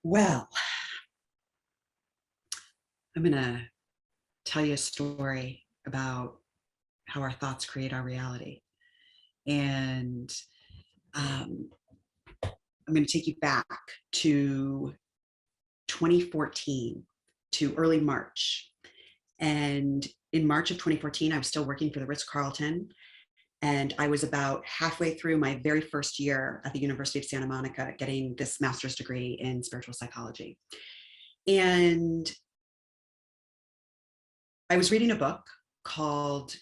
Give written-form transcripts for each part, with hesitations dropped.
Well, I'm going to tell you a story about how our thoughts create our reality. And um, I'm going to take you back to 2014, to early March. And in March of 2014, I was still working for the Ritz-Carlton. And I was about halfway through my very first year at the University of Santa Monica, getting this master's degree in spiritual psychology. And I was reading a book called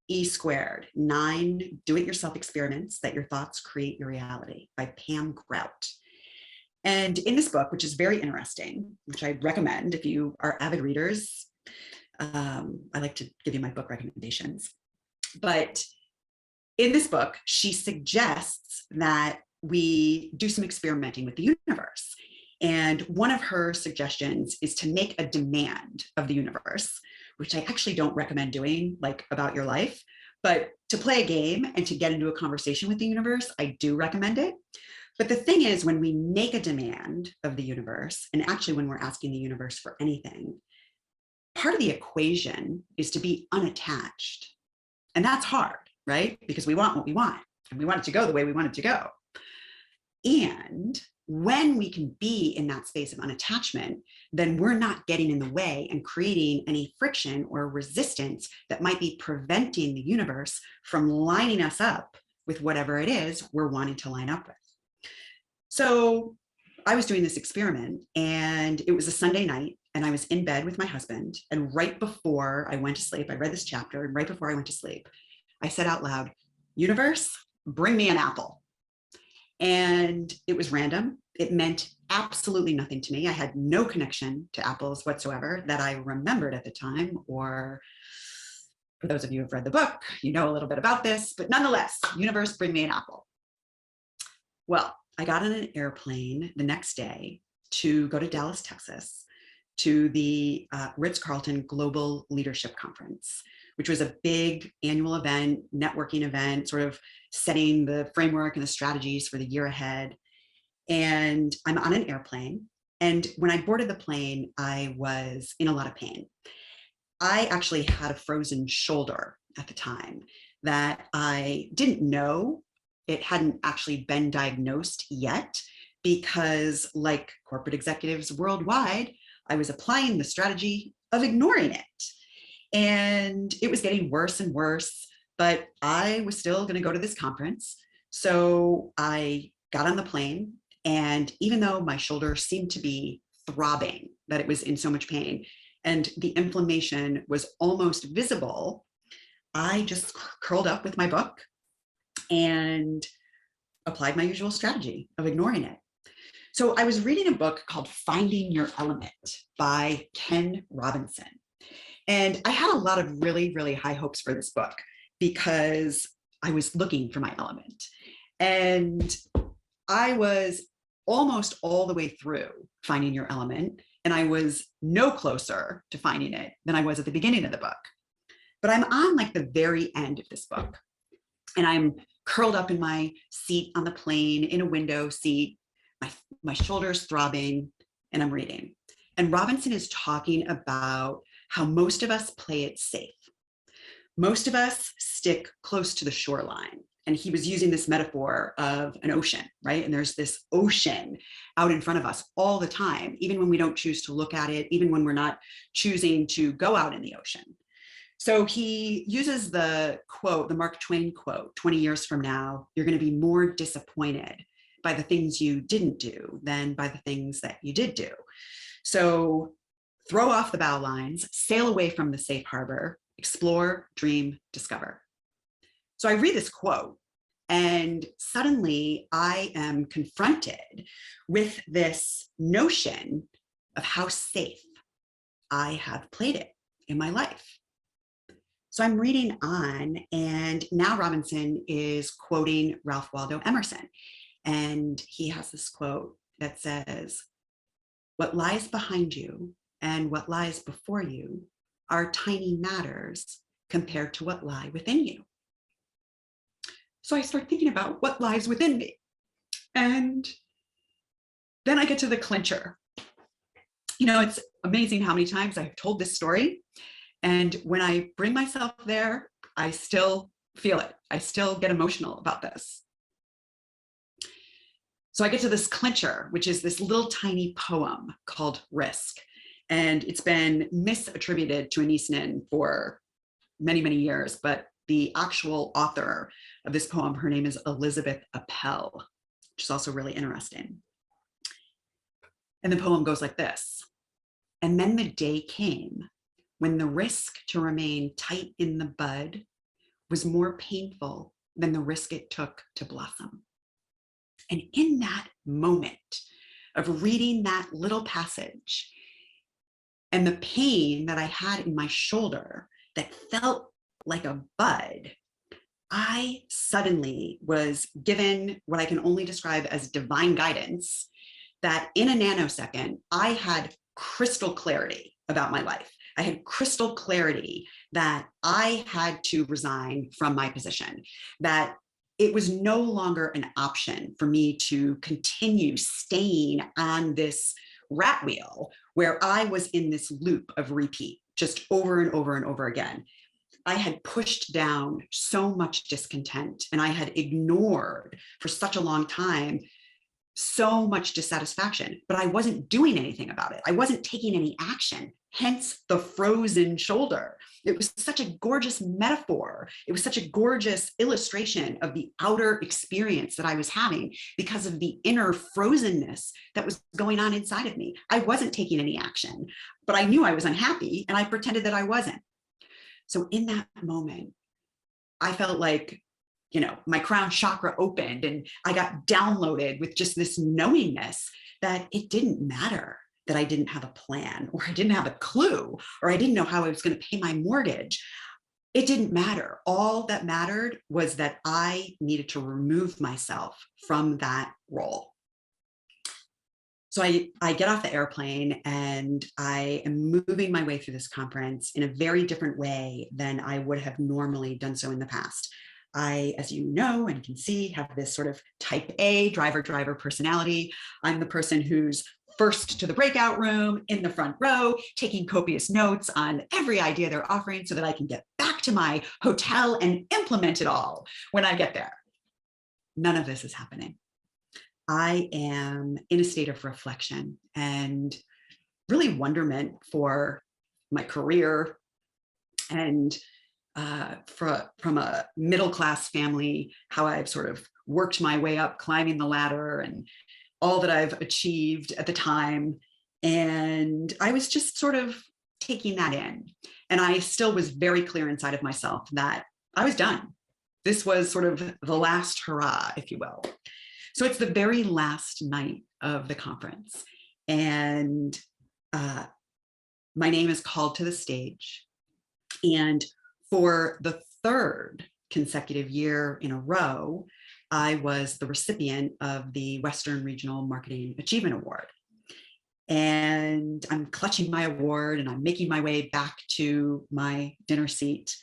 E Squared, 9 Do-It-Yourself Experiments That Your Thoughts Create Your Reality by Pam Grout. And in this book, which is very interesting, which I recommend if you are avid readers, I like to give you my book recommendations. But in this book, she suggests that we do some experimenting with the universe. And one of her suggestions is to make a demand of the universe, which I actually don't recommend doing, like about your life, but to play a game and to get into a conversation with the universe, I do recommend it. But the thing is, when we make a demand of the universe, and actually when we're asking the universe for anything, part of the equation is to be unattached. And that's hard, right? Because we want what we want, and we want it to go the way we want it to go. And when we can be in that space of unattachment, then we're not getting in the way and creating any friction or resistance that might be preventing the universe from lining us up with whatever it is we're wanting to line up with. So I was doing this experiment, and it was a Sunday night, and I was in bed with my husband. And right before I went to sleep, I read this chapter, and right before I went to sleep, I said out loud, "Universe, bring me an apple." And it was random. It meant absolutely nothing to me. I had no connection to apples whatsoever that I remembered at the time, or for those of you who've read the book, you know a little bit about this, but nonetheless, universe, bring me an apple. Well, I got on an airplane the next day to go to Dallas, Texas, to the Ritz-Carlton Global Leadership Conference, which was a big annual event, networking event, sort of setting the framework and the strategies for the year ahead. And I'm on an airplane. And when I boarded the plane, I was in a lot of pain. I actually had a frozen shoulder at the time that I didn't know. It hadn't actually been diagnosed yet because, like corporate executives worldwide, I was applying the strategy of ignoring it. And it was getting worse and worse, but I was still going to go to this conference. So I got on the plane, and even though my shoulder seemed to be throbbing, that it was in so much pain, and the inflammation was almost visible, I just curled up with my book and applied my usual strategy of ignoring it. So I was reading a book called Finding Your Element by Ken Robinson. And I had a lot of really, really high hopes for this book because I was looking for my element. And I was almost all the way through Finding Your Element, and I was no closer to finding it than I was at the beginning of the book. But I'm on like the very end of this book, and I'm curled up in my seat on the plane in a window seat, my shoulders throbbing, and I'm reading. And Robinson is talking about how most of us play it safe. Most of us stick close to the shoreline. And he was using this metaphor of an ocean, right? And there's this ocean out in front of us all the time, even when we don't choose to look at it, even when we're not choosing to go out in the ocean. So he uses the quote, the Mark Twain quote, 20 years from now, you're going to be more disappointed by the things you didn't do than by the things that you did do. So throw off the bow lines, sail away from the safe harbor, explore, dream, discover. So I read this quote, and suddenly I am confronted with this notion of how safe I have played it in my life. So I'm reading on, and now Robinson is quoting Ralph Waldo Emerson. And he has this quote that says, "What lies behind you and what lies before you are tiny matters compared to what lie within you." So I start thinking about what lies within me. And then I get to the clincher, It's amazing how many times I've told this story. And when I bring myself there, I still feel it. I still get emotional about this. So I get to this clincher, which is this little tiny poem called Risk. And it's been misattributed to Anais Nin for many, many years. But the actual author of this poem, her name is Elizabeth Appel, which is also really interesting. And the poem goes like this. And then the day came when the risk to remain tight in the bud was more painful than the risk it took to blossom. And in that moment of reading that little passage and the pain that I had in my shoulder that felt like a bud, I suddenly was given what I can only describe as divine guidance, that in a nanosecond, I had crystal clarity about my life. I had crystal clarity that I had to resign from my position, that it was no longer an option for me to continue staying on this rat wheel where I was in this loop of repeat, just over and over and over again. I had pushed down so much discontent, and I had ignored for such a long time so much dissatisfaction, but I wasn't doing anything about it. I wasn't taking any action, hence the frozen shoulder. It was such a gorgeous metaphor. It was such a gorgeous illustration of the outer experience that I was having because of the inner frozenness that was going on inside of me. I wasn't taking any action, but I knew I was unhappy, and I pretended that I wasn't. So in that moment, I felt like, my crown chakra opened, and I got downloaded with just this knowingness that it didn't matter that I didn't have a plan, or I didn't have a clue, or I didn't know how I was going to pay my mortgage. It didn't matter. All that mattered was that I needed to remove myself from that role. So I get off the airplane, and I am moving my way through this conference in a very different way than I would have normally done so in the past. I, as you know and can see, have this sort of type A driver personality. I'm the person who's first to the breakout room in the front row, taking copious notes on every idea they're offering so that I can get back to my hotel and implement it all when I get there. None of this is happening. I am in a state of reflection and really wonderment for my career, and from a middle-class family, how I've sort of worked my way up, climbing the ladder, and all that I've achieved at the time. And I was just sort of taking that in. And I still was very clear inside of myself that I was done. This was sort of the last hurrah, if you will. So it's the very last night of the conference. And my name is called to the stage. And for the third consecutive year in a row, I was the recipient of the Western Regional Marketing Achievement Award. And I'm clutching my award, and I'm making my way back to my dinner seat,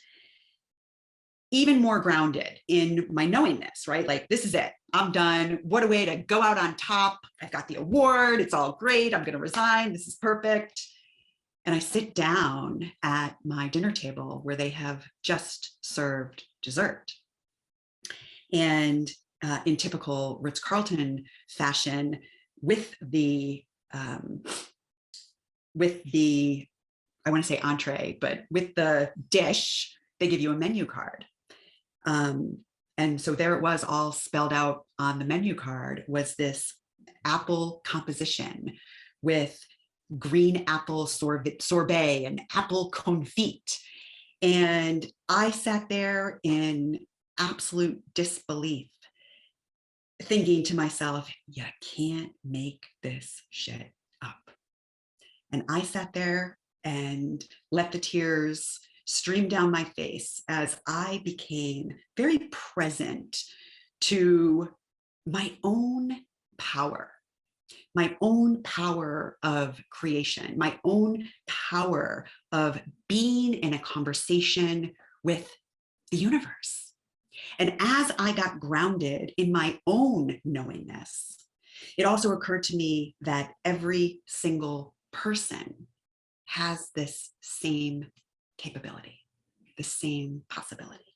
even more grounded in my knowingness, right? Like, this is it. I'm done. What a way to go out on top. I've got the award. It's all great. I'm going to resign. This is perfect. And I sit down at my dinner table where they have just served dessert. And in typical Ritz-Carlton fashion, with the I want to say entree, but with the dish, they give you a menu card. And so there it was, all spelled out on the menu card, was this apple composition with green apple sorbet and apple confit. And I sat there in absolute disbelief, thinking to myself, you can't make this shit up. And I sat there and let the tears stream down my face as I became very present to my own power of creation, my own power of being in a conversation with the universe. And as I got grounded in my own knowingness, it also occurred to me that every single person has this same capability, the same possibility.